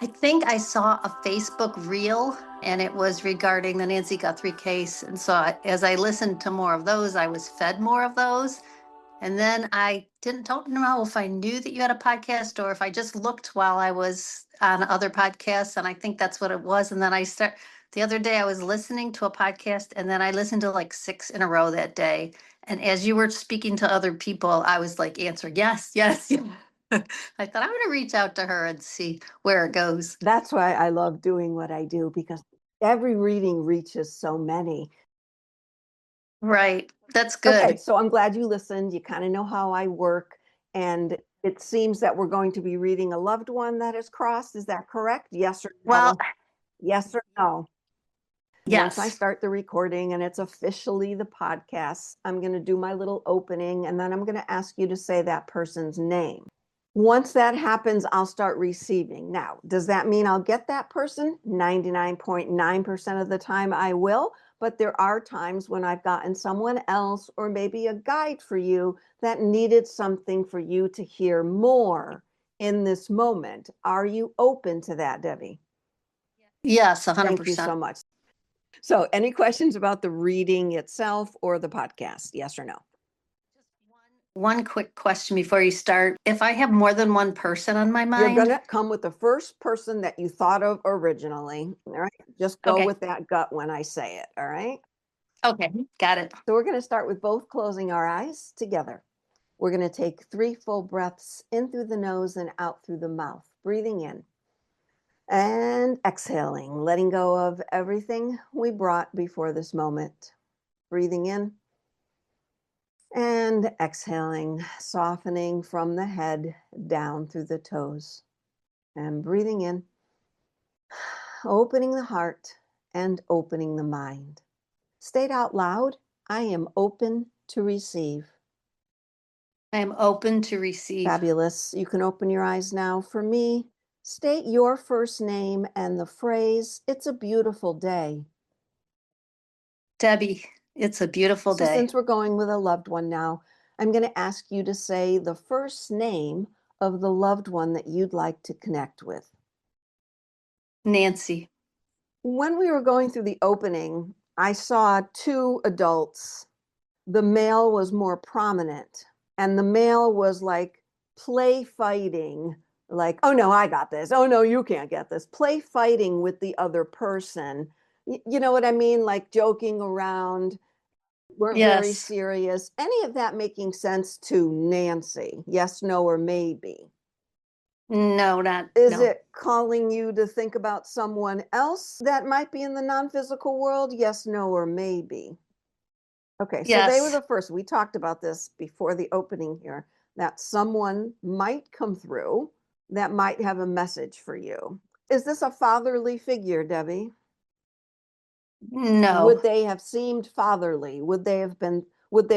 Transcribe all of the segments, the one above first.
I think I saw a Facebook reel and it was regarding the Nancy Guthrie case. And so as I listened to more of those, I was fed more of those. And then I don't know if I knew that you had a podcast or if I just looked while I was on other podcasts. And I think that's what it was. And then the other day I was listening to a podcast and then I listened to like 6 in a row that day. And as you were speaking to other people, I was like answering, yes, yes, yes. I thought I'm going to reach out to her and see where it goes. That's why I love doing what I do, because every reading reaches so many. Right. That's good. Okay, so I'm glad you listened. You kind of know how I work. And it seems that we're going to be reading a loved one that is crossed. Is that correct? Yes or no? Well, yes or no? yes. Once I start the recording and it's officially the podcast, I'm going to do my little opening and then I'm going to ask you to say that person's name. Once that happens, I'll start receiving. Now, does that mean I'll get that person? 99.9% of the time I will, but there are times when I've gotten someone else or maybe a guide for you that needed something for you to hear more in this moment. Are you open to that, Debbie? Yes, 100%. Thank you so much. So, any questions about the reading itself or the podcast? Yes or no? One quick question before you start. If I have more than one person on my mind, you're going to come with the first person that you thought of originally. All right. Just go with that gut when I say it. All right. Okay. Got it. So we're going to start with both closing our eyes together. We're going to take 3 full breaths in through the nose and out through the mouth, breathing in and exhaling, letting go of everything we brought before this moment. Breathing in and exhaling, softening from the head down through the toes. And breathing in, opening the heart and opening the mind. State out loud, I am open to receive. I am open to receive. Fabulous. You can open your eyes now. For me, state your first name and the phrase, it's a beautiful day. Debbie, it's a beautiful day. So since we're going with a loved one now, I'm going to ask you to say the first name of the loved one that you'd like to connect with. Nancy. When we were going through the opening, I saw 2 adults. The male was more prominent, and the male was like play fighting, like, oh no, I got this. Oh no, you can't get this. Play fighting with the other person. You know what I mean? Like joking around, weren't very serious. Any of that making sense to Nancy? Yes, no, or maybe? No, not. Is it calling you to think about someone else that might be in the non-physical world? Yes, no, or maybe? Okay, so they were the first. We talked about this before the opening here, that someone might come through that might have a message for you. Is this a fatherly figure, Debbie? No. Would they have seemed fatherly? Would they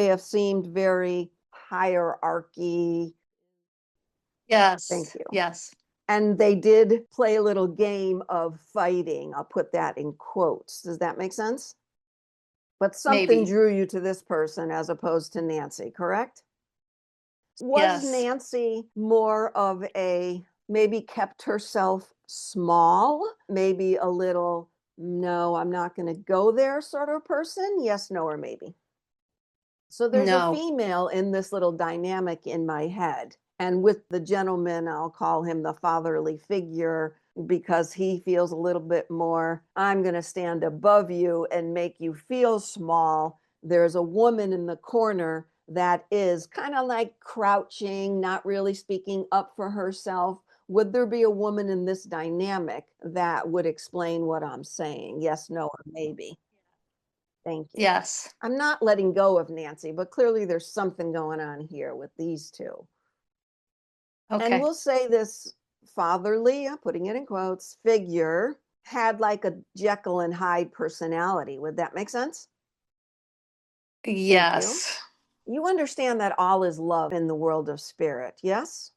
have seemed very hierarchy? Yes. Thank you. Yes. And they did play a little game of fighting. I'll put that in quotes. Does that make sense? But something drew you to this person as opposed to Nancy, correct? Was Nancy more of a, maybe kept herself small, maybe a little, no, I'm not going to go there sort of person? Yes, no, or maybe? So there's a female in this little dynamic in my head. And with the gentleman, I'll call him the fatherly figure because he feels a little bit more, I'm going to stand above you and make you feel small. There's a woman in the corner that is kind of like crouching, not really speaking up for herself. Would there be a woman in this dynamic that would explain what I'm saying? Yes, no, or maybe? Thank you. Yes. I'm not letting go of Nancy, but clearly there's something going on here with these 2. Okay. And we'll say this fatherly, I'm putting it in quotes, figure had like a Jekyll and Hyde personality. Would that make sense? Yes. You understand that all is love in the world of spirit, yes?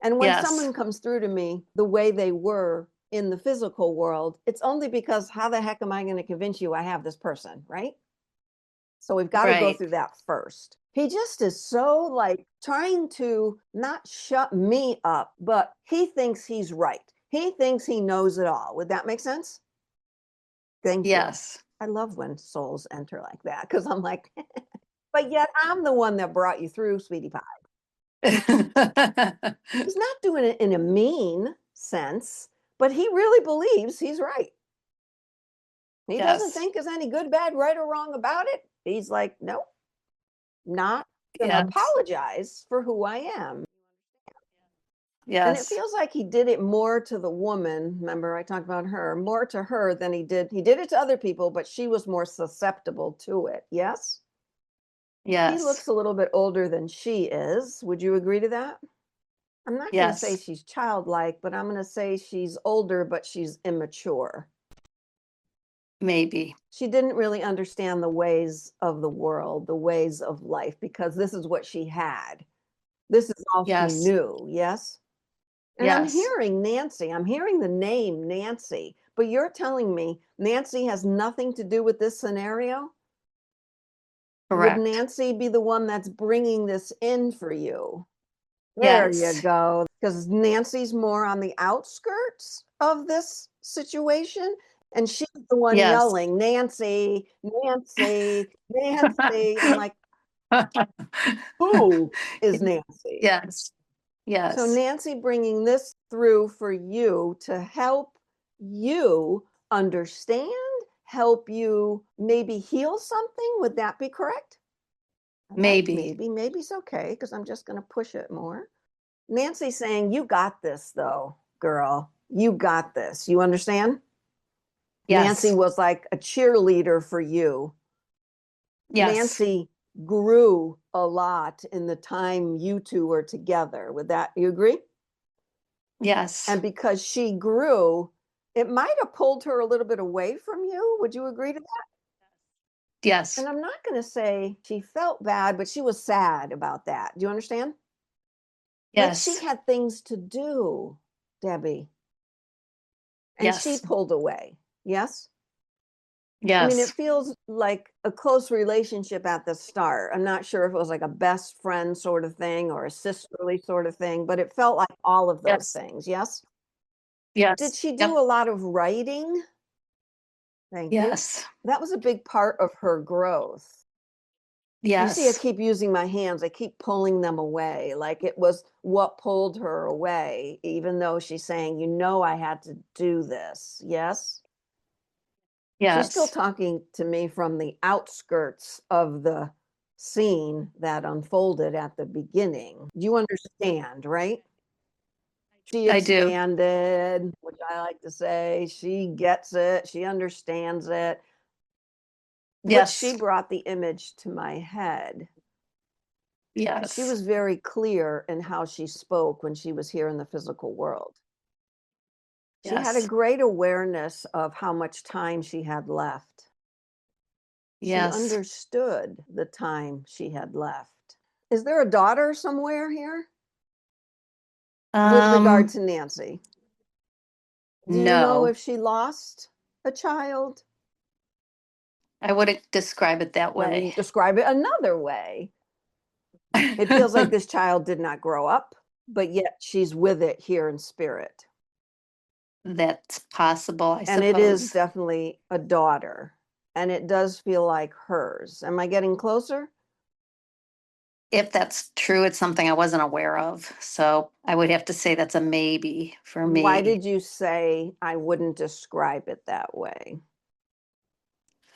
And when someone comes through to me the way they were in the physical world, it's only because how the heck am I going to convince you I have this person, right? So we've got to go through that first. He just is so like trying to not shut me up, but he thinks he's right. He thinks he knows it all. Would that make sense? Thank you. Yes. I love when souls enter like that because I'm like, but yet I'm the one that brought you through, sweetie pie. He's not doing it in a mean sense, but he really believes he's right. He doesn't Yes. think there's any good, bad, right, or wrong about it. He's like, nope, not gonna Yes. apologize for who I am. And it Yes. feels like he did it more to the woman. Remember, I talked about her, more to her than he did. He did it to other people, but she was more susceptible to it. Yes? He Yes. looks a little bit older than she is. Would you agree to that? I'm not going to say Yes. she's childlike, but I'm going to say she's older, but she's immature. Maybe. She didn't really understand the ways of the world, the ways of life, because this is what she had. This is all she Yes. knew. Yes? And I'm Yes. hearing Nancy. I'm hearing the name Nancy, but you're telling me Nancy has nothing to do with this scenario? Would Correct. Nancy be the one that's bringing this in for you? There you Yes. go. Because Nancy's more on the outskirts of this situation. And she's the one Yes. yelling, Nancy, Nancy, Nancy. I'm like, who is Nancy? Yes. So Yes. Nancy bringing this through for you to help you understand, help you maybe heal something. Would that be correct? I like Maybe. maybe's okay because I'm just going to push it more. Nancy saying, you got this though, girl. You got this. You understand? Nancy Yes. was like a cheerleader for you. Yes. Nancy grew a lot in the time you two were together. Would that, you agree? Yes. And because she grew, it might have pulled her a little bit away from you. Would you agree to that? Yes. And I'm not going to say she felt bad, but she was sad about that. Do you understand? Like she Yes. had things to do, Debbie, and she Yes. pulled away. Yes? I mean, Yes. it feels like a close relationship at the start. I'm not sure if it was like a best friend sort of thing or a sisterly sort of thing, but it felt like all of those Yes. things. Yes? Did Yes. she do Yep. a lot of writing? Thank you. Yes. That was a big part of her growth. You see, I Yes. keep using my hands, I keep pulling them away. Like it was what pulled her away, even though she's saying, you know, I had to do this. Yes. She's still Yes. talking to me from the outskirts of the scene that unfolded at the beginning. You understand, right? She I do. expanded, which I like to say. She gets it, she understands it. Which she Yes. brought the image to my head. She Yes. was very clear in how she spoke when she was here in the physical world. She had a Yes. great awareness of how much time she had left. She Yes. understood the time she had left. Is there a daughter somewhere here with regard Um, to Nancy? Do you know no, if she lost a child? I wouldn't describe it that Let me way. describe it another way. It feels like this child did not grow up, but yet she's with it here in spirit. That's possible, I And it is suppose. definitely a daughter. And it does feel like hers. Am I getting closer? If that's true, it's something I wasn't aware of. So I would have to say that's a maybe for Why me. did you say I wouldn't describe it that way?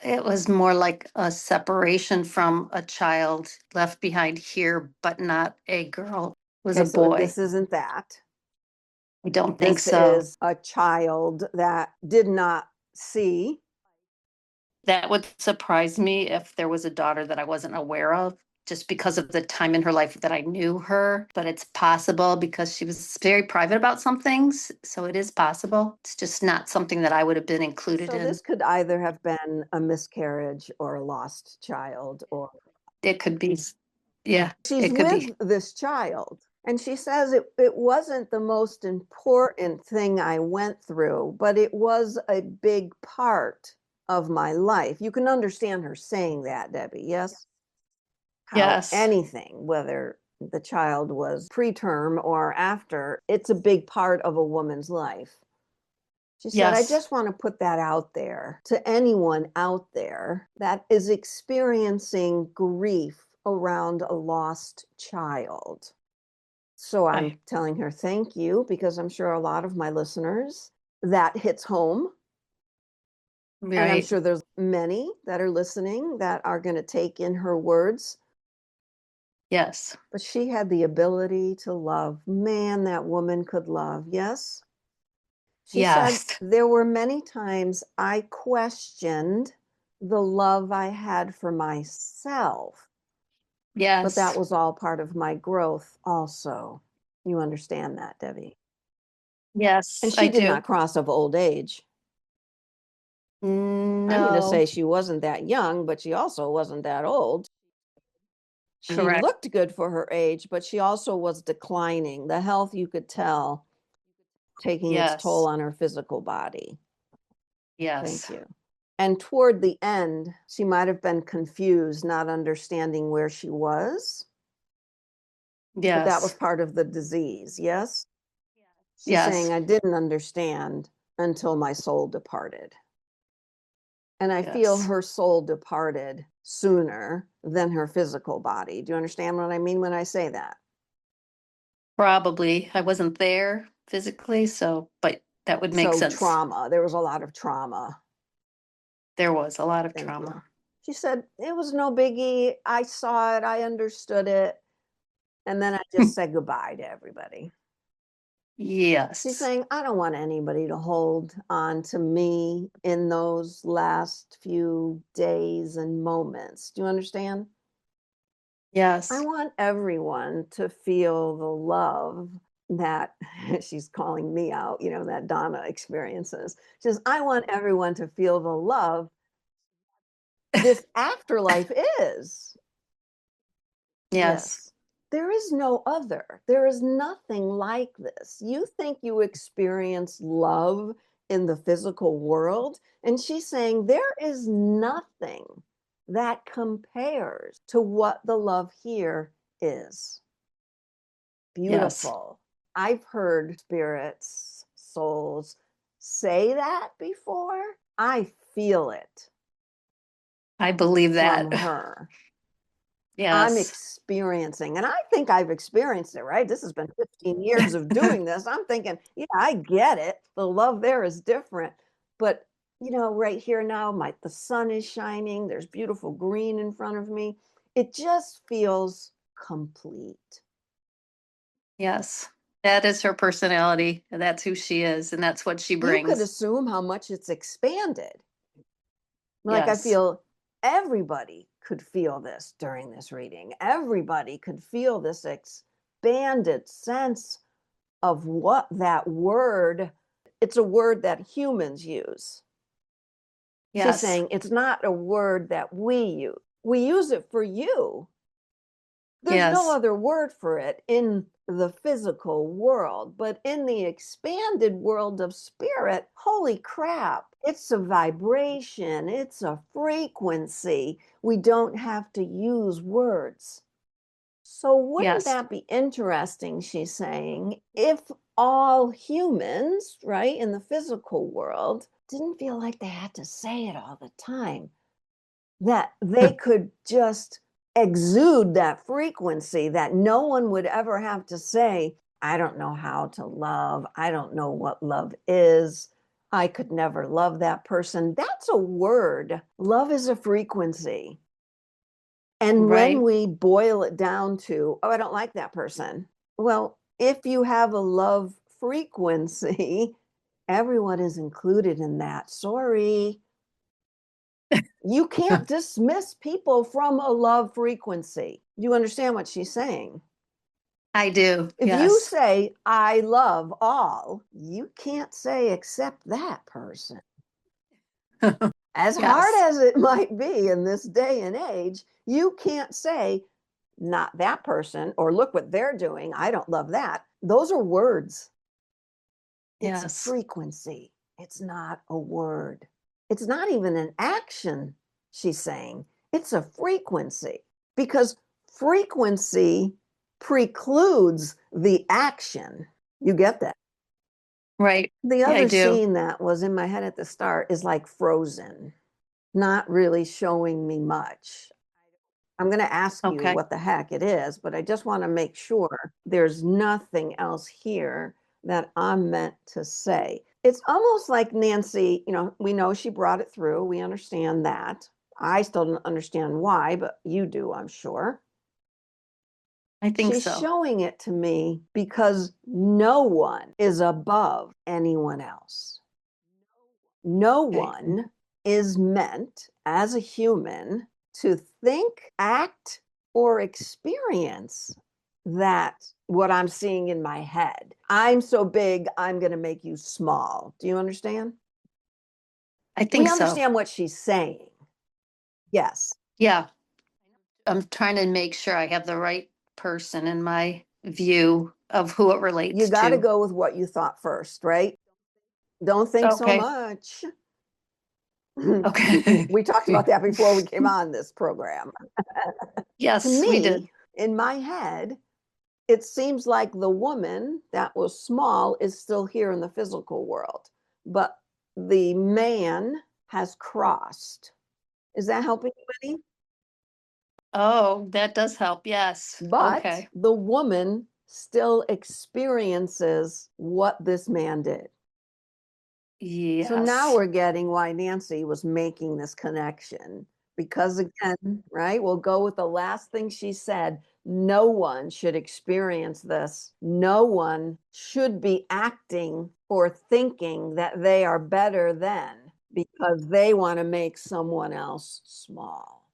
It was more like a separation from a child left behind here, but not a girl. It was Okay, a so boy. this isn't that. I don't think This so. is a child that did not see. That would surprise me if there was a daughter that I wasn't aware of, just because of the time in her life that I knew her. But it's possible because she was very private about some things. So it is possible. It's just not something that I would have been included So in. this could either have been a miscarriage or a lost child, or It could be, yeah, she's it could be. with this child. And she says it wasn't the most important thing I went through, but it was a big part of my life. You can understand her saying that, Debbie, yes? How Yes, anything, whether the child was preterm or after, it's a big part of a woman's life. She said, I Yes. just want to put that out there to anyone out there that is experiencing grief around a lost child. So I'm Okay. telling her thank you, because I'm sure a lot of my listeners that hits home. And I'm Right. sure there's many that are listening that are going to take in her words. Yes. But she had the ability to love. Man, that woman could love. Yes. She said, Yes. there were many times I questioned the love I had for myself, but that Yes. was all part of my growth also. You understand that, Debbie? And Yes, I she did do. not cross of old age. I'm going to No. say she wasn't that young, but she also wasn't that old. She Correct. looked good for her age, but she also was declining. The health, you could tell, taking its toll Yes. on her physical body. Thank Yes. you. And toward the end, she might have been confused, not understanding where she was, but that was Yes. part of the disease. Yes. She's saying, Yes. I didn't understand until my soul departed. And I feel Yes. her soul departed sooner than her physical body. Do you understand what I mean when I say that? Probably. I wasn't there physically, so, but that would make So, sense. trauma, there was a lot of trauma. There was a lot of Thank you. trauma. She said, it was no biggie. I saw it, I understood it. And then I just said goodbye to everybody. She's Yes. saying, I don't want anybody to hold on to me in those last few days and moments. Do you understand? I Yes. want everyone to feel the love that she's calling me out, that Donna experiences. She says, I want everyone to feel the love this afterlife is. Yes. Yes. There is no other. There is nothing like this. You think you experience love in the physical world, and she's saying there is nothing that compares to what the love here is. Yes. Beautiful. I've heard spirits, souls say that before. I feel it I believe from that. her. I'm Yes. experiencing, and I think I've experienced it, right? This has been 15 years of doing this. I'm thinking, yeah, I get it. The love there is different. But, right here now, the sun is shining. There's beautiful green in front of me. It just feels complete. Yes. That is her personality, and that's who she is, and that's what she You could brings. assume how much it's expanded. Like, I Yes. feel everybody could feel this during this reading. Everybody could feel this expanded sense of what that word, it's a word that humans use. She's Yes. saying it's not a word that we use. We use it for you. There's no Yes. other word for it in the physical world, but in the expanded world of spirit, holy crap, it's a vibration, it's a frequency. We don't have to use words. So, wouldn't Yes. that be interesting, she's saying, if all humans, right, in the physical world, didn't feel like they had to say it all the time, that they could just exude that frequency, that no one would ever have to say, I don't know how to love. I don't know what love is. I could never love that person. That's a word. Love is a frequency. And when Right. we boil it down to, oh, I don't like that person. Well, if you have a love frequency, everyone is included in that. Sorry. You can't dismiss people from a love frequency. Do you understand what she's saying? I do. If you Yes. say, I love all, you can't say except that person. As hard Yes. as it might be in this day and age, you can't say, not that person, or look what they're doing. I don't love that. Those are words. It's a Yes. frequency. It's not a word. It's not even an action, she's saying. It's a frequency, because frequency precludes the action. You get that? Right. The Yeah, I other do. scene that was in my head at the start is like Frozen, not really showing me much. I'm going to ask you Okay. what the heck it is, but I just want to make sure there's nothing else here that I'm meant to say. It's almost like Nancy, we know she brought it through. We understand that. I still don't understand why, but you do, I'm sure. I think She's so. showing it to me because no one is above anyone else. No Okay. one is meant as a human to think, act, or experience that what I'm seeing in my head. I'm so big, I'm going to make you small. Do you understand? I We think so. understand what she's saying. Yes. Yeah. I'm trying to make sure I have the right person in my view of who it You relates got to to. go with what you thought first, right? Don't think so Okay. much. Okay. We talked about that before we came on this program. To Yes, we did. me, in my head, it seems like the woman that was small is still here in the physical world, but the man has crossed. Is that helping you any? Oh, that does help. Yes. But Okay. the woman still experiences what this man did. So now Yes. we're getting why Nancy was making this connection. Because again, right, we'll go with the last thing she said. No one should experience this. No one should be acting or thinking that they are better than because they want to make someone else small.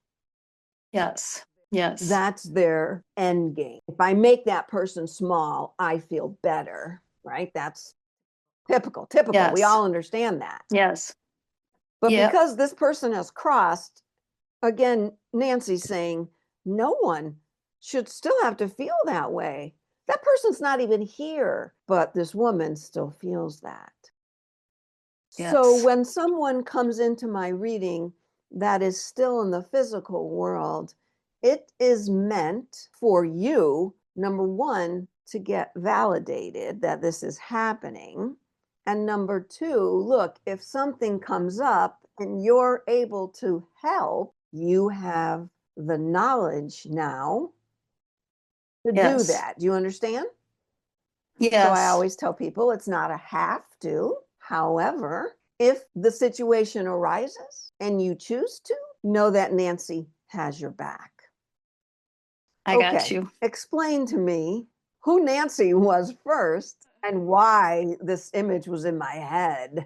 Yes. Yes. That's their end game. If I make that person small, I feel better, right? That's typical. We Yes. all understand that. Yes. But Yep. because this person has crossed, again, Nancy's saying no one should still have to feel that way. That person's not even here, but this woman still feels that. So Yes. when someone comes into my reading that is still in the physical world, it is meant for you, number one, to get validated that this is happening. And number two, look, if something comes up and you're able to help, you have the knowledge now to do Yes. that. Do you understand? So I Yes. always tell people it's not a have to. However, if the situation arises and you choose to, know that Nancy has your back. I got Okay, you. explain to me who Nancy was first and why this image was in my head.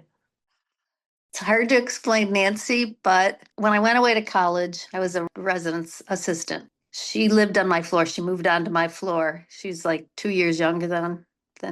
It's hard to explain Nancy, but when I went away to college, I was a residence assistant. She lived on my floor. She moved onto my floor. She's like 2 years younger than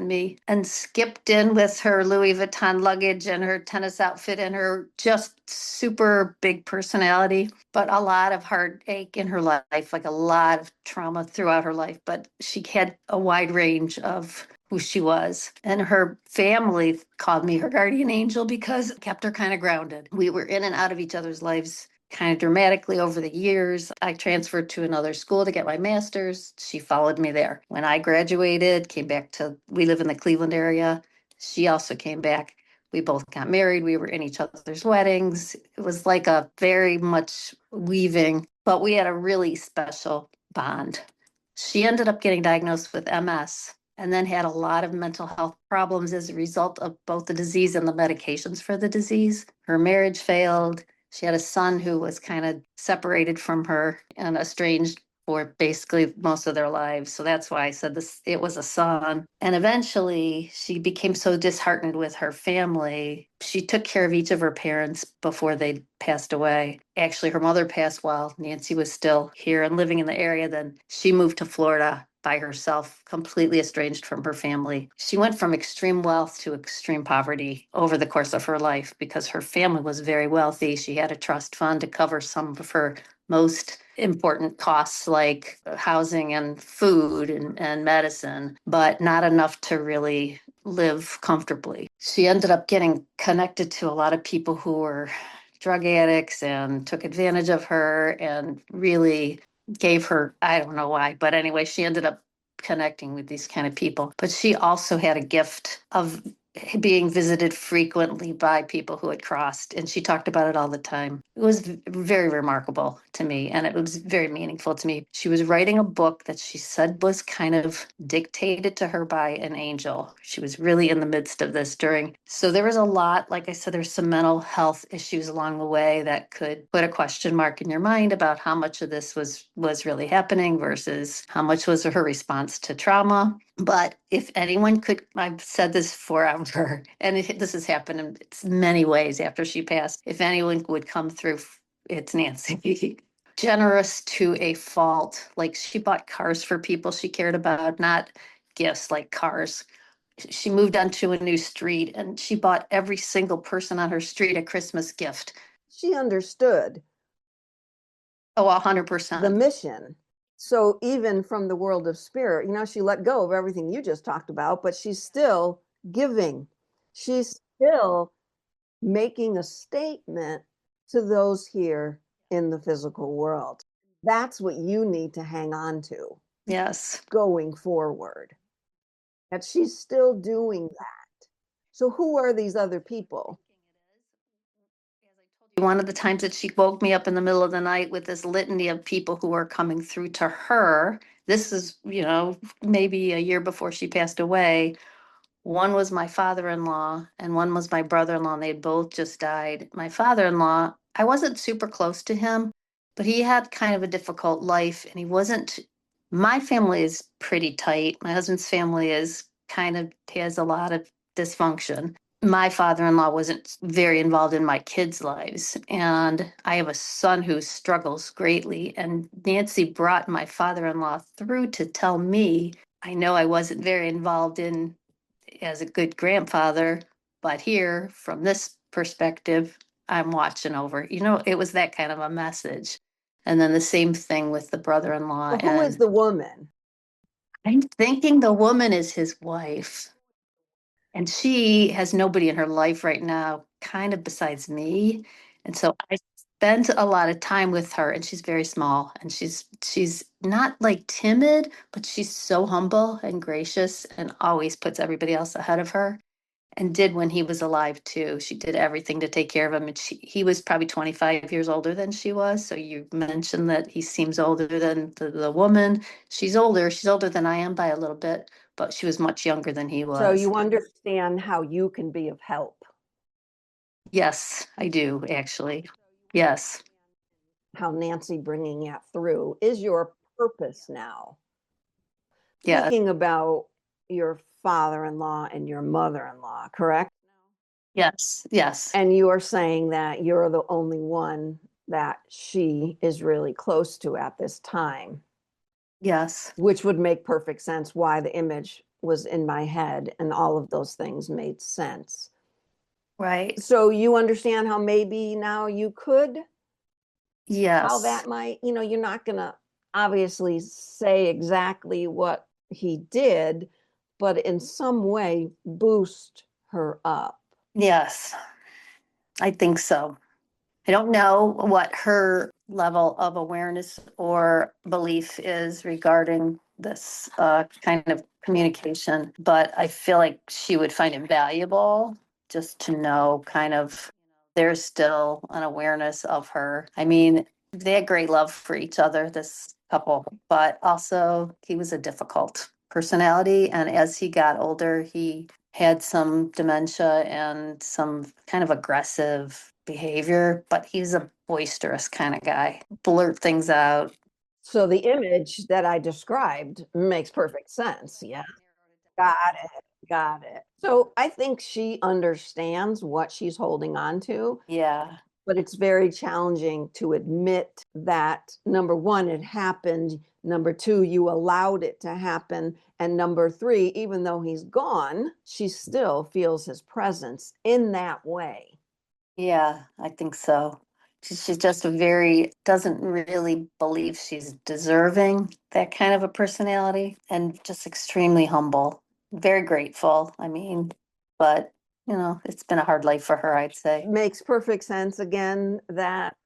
me, and skipped in with her Louis Vuitton luggage and her tennis outfit and her just super big personality, but a lot of heartache in her life, like a lot of trauma throughout her life. But she had a wide range of who she was. And her family called me her guardian angel because it kept her kind of grounded. We were in and out of each other's lives kind of dramatically over the years. I transferred to another school to get my master's. She followed me there. When I graduated, came back to, we live in the Cleveland area. She also came back. We both got married. We were in each other's weddings. It was like a very much weaving, but we had a really special bond. She ended up getting diagnosed with MS and then had a lot of mental health problems as a result of both the disease and the medications for the disease. Her marriage failed. She had a son who was kind of separated from her and estranged for basically most of their lives. So that's why I said this, it was a son. And eventually she became so disheartened with her family. She took care of each of her parents before they passed away. Actually, her mother passed while Nancy was still here and living in the area. Then she moved to Florida by herself, completely estranged from her family. She went from extreme wealth to extreme poverty over the course of her life because her family was very wealthy. She had a trust fund to cover some of her most important costs like housing and food and medicine, but not enough to really live comfortably. She ended up getting connected to a lot of people who were drug addicts and took advantage of her and really gave her, I don't know why, but anyway, she ended up connecting with these kind of people. But she also had a gift of being visited frequently by people who had crossed, and she talked about it all the time. It was very remarkable to me, and it was very meaningful to me. She was writing a book that she said was kind of dictated to her by an angel. She was really in the midst of this during, so there was a lot, like I said, there's some mental health issues along the way that could put a question mark in your mind about how much of this was really happening versus how much was her response to trauma. But if anyone could, I've said this forever, and this has happened in many ways after she passed. If anyone would come through, it's Nancy. Generous to a fault. Like, she bought cars for people she cared about, not gifts, like cars. She moved onto a new street and she bought every single person on her street a Christmas gift. She understood. Oh, The 100%. mission. So even from the world of spirit, she let go of everything you just talked about, but she's still giving. She's still making a statement to those here in the physical world. That's what you need to hang on to. Yes. Going forward. That she's still doing that. So who are these other people? One of the times that she woke me up in the middle of the night with this litany of people who were coming through to her. This is, maybe a year before she passed away. One was my father-in-law and one was my brother-in-law, and they both just died. My father-in-law, I wasn't super close to him, but he had kind of a difficult life, and my family is pretty tight. My husband's family has a lot of dysfunction. My father-in-law wasn't very involved in my kids' lives, and I have a son who struggles greatly. And Nancy brought my father-in-law through to tell me, I know I wasn't very involved in as a good grandfather, but here, from this perspective, I'm watching over. It was that kind of a message. And then the same thing with the brother-in-law. So who is the woman? I'm thinking the woman is his wife. And she has nobody in her life right now, kind of besides me. And so I spent a lot of time with her, and she's very small, and she's not like timid, but she's so humble and gracious and always puts everybody else ahead of her. And did when he was alive too. She did everything to take care of him. And he was probably 25 years older than she was. So you mentioned that he seems older than the woman. She's older. She's older than I am by a little bit, but she was much younger than he was. So you understand how you can be of help. Yes, I do, actually. Yes. How Nancy bringing it through is your purpose now. Yeah. Speaking about your father-in-law and your mother-in-law, correct? Yes. Yes. And you are saying that you're the only one that she is really close to at this time. Yes. Which would make perfect sense why the image was in my head and all of those things made sense. Right. So you understand how maybe now you could, yes, how that might, you're not going to obviously say exactly what he did, but in some way boost her up. Yes, I think so. I don't know what her level of awareness or belief is regarding this kind of communication, but I feel like she would find it valuable just to know kind of there's still an awareness of her. I mean, they had great love for each other, this couple, but also he was a difficult personality. And as he got older, he had some dementia and some kind of aggressive behavior, but he's a boisterous kind of guy, blurt things out. So the image that I described makes perfect sense. Yeah. Got it. Got it. So I think she understands what she's holding on to. Yeah. But it's very challenging to admit that, number one, it happened. Number two, you allowed it to happen. And number three, even though he's gone, she still feels his presence in that way. Yeah, I think so. She's just doesn't really believe she's deserving that kind of a personality, and just extremely humble, very grateful. I mean, but it's been a hard life for her, I'd say. Makes perfect sense again that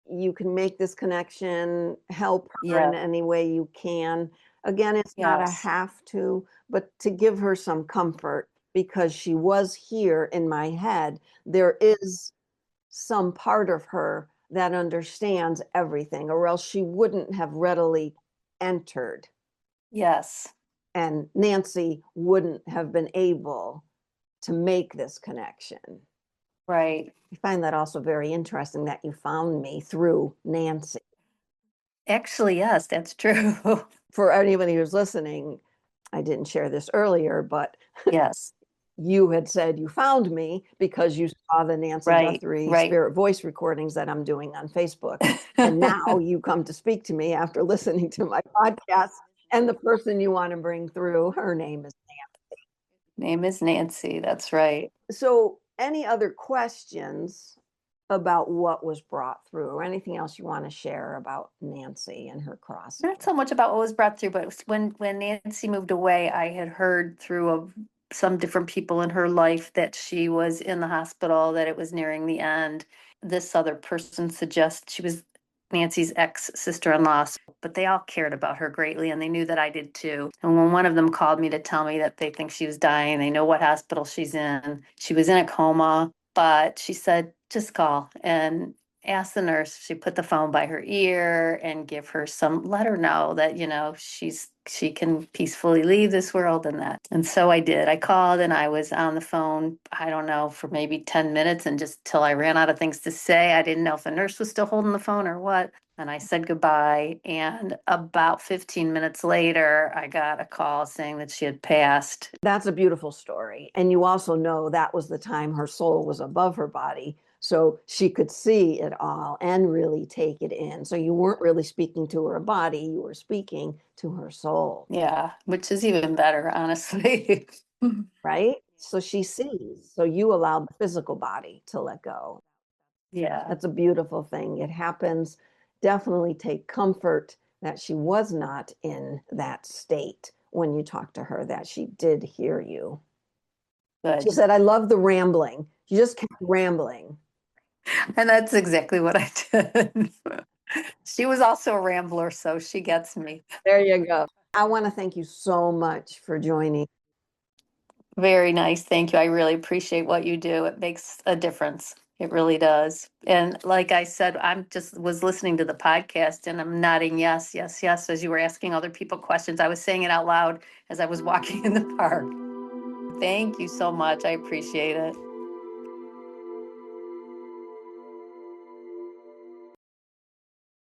you can make this connection, help her in Yeah. any way you can. Again, it's not a Yes. have to, but to give her some comfort because she was here in my head. There is some part of her that understands everything, or else she wouldn't have readily entered. Yes. And Nancy wouldn't have been able to make this connection. Right. I find that also very interesting that you found me through Nancy. Actually, yes, that's true. For anybody who's listening, I didn't share this earlier, but Yes. you had said you found me because you saw the Nancy Right. Guthrie Right. spirit voice recordings that I'm doing on Facebook. And now you come to speak to me after listening to my podcast. And the person you want to bring through, her name is Name is Nancy. That's right. So, any other questions about what was brought through, or anything else you want to share about Nancy and her cross? Not so much about what was brought through, but when Nancy moved away, I had heard through some different people in her life that she was in the hospital, that it was nearing the end. This other person suggests she was Nancy's ex-sister-in-law, but they all cared about her greatly, and they knew that I did too. And when one of them called me to tell me that they think she was dying, they know what hospital she's in. She was in a coma, but she said, just call and ask the nurse. She put the phone by her ear and give her let her know that, she can peacefully leave this world and that. And so I did. I called and I was on the phone, I don't know, for maybe 10 minutes, and just till I ran out of things to say. I didn't know if the nurse was still holding the phone or what. And I said goodbye. And about 15 minutes later, I got a call saying that she had passed. That's a beautiful story. And you also know that was the time her soul was above her body. So she could see it all and really take it in. So you weren't really speaking to her body, you were speaking to her soul. Yeah, which is even better, honestly. Right? So she sees. So you allowed the physical body to let go. Yeah. That's a beautiful thing. It happens. Definitely take comfort that she was not in that state when you talked to her, that she did hear you. Good. She said, I love the rambling. You just kept rambling. And that's exactly what I did. She was also a rambler, so she gets me. There you go. I want to thank you so much for joining. Very nice. Thank you. I really appreciate what you do. It makes a difference. It really does. And like I said, I'm just was listening to the podcast and I'm nodding yes, yes, yes, as you were asking other people questions. I was saying it out loud as I was walking in the park. Thank you so much. I appreciate it.